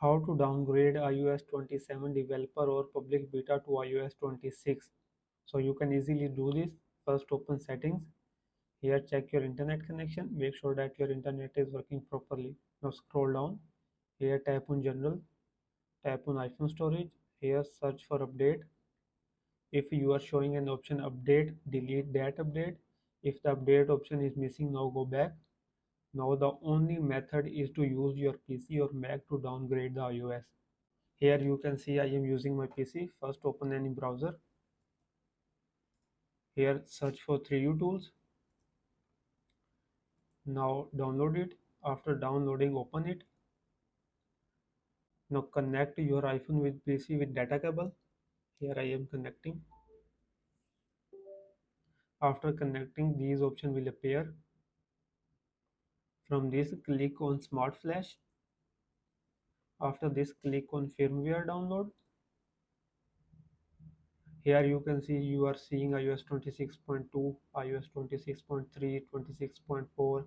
How to downgrade iOS 27 developer or public beta to iOS 26. So you can easily do this. First, open settings. Here, check your internet connection. Make sure that your internet is working properly. Now scroll down. Here, tap on general. Tap on iPhone storage. Here, search for update. If you are showing an option update, delete that update. If the update option is missing, now go back. Now the only method is to use your PC or Mac to downgrade the iOS. Here you can see I am using my PC. First, open any browser. Here, search for 3U tools. Now download it. After downloading, open it. Now connect your iPhone with PC with data cable. Here I am connecting. After connecting, these options will appear. From this, click on Smart Flash. After this, click on Firmware Download. Here you can see you are seeing iOS 26.2, iOS 26.3, 26.4.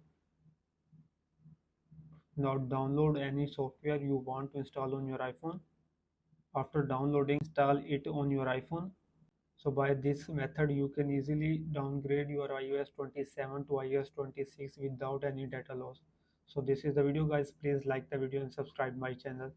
Now download any software you want to install on your iPhone. After downloading, install it on your iPhone. So by this method, you can easily downgrade your iOS 27 to iOS 26 without any data loss. So this is the video guys. Please like the video and subscribe my channel.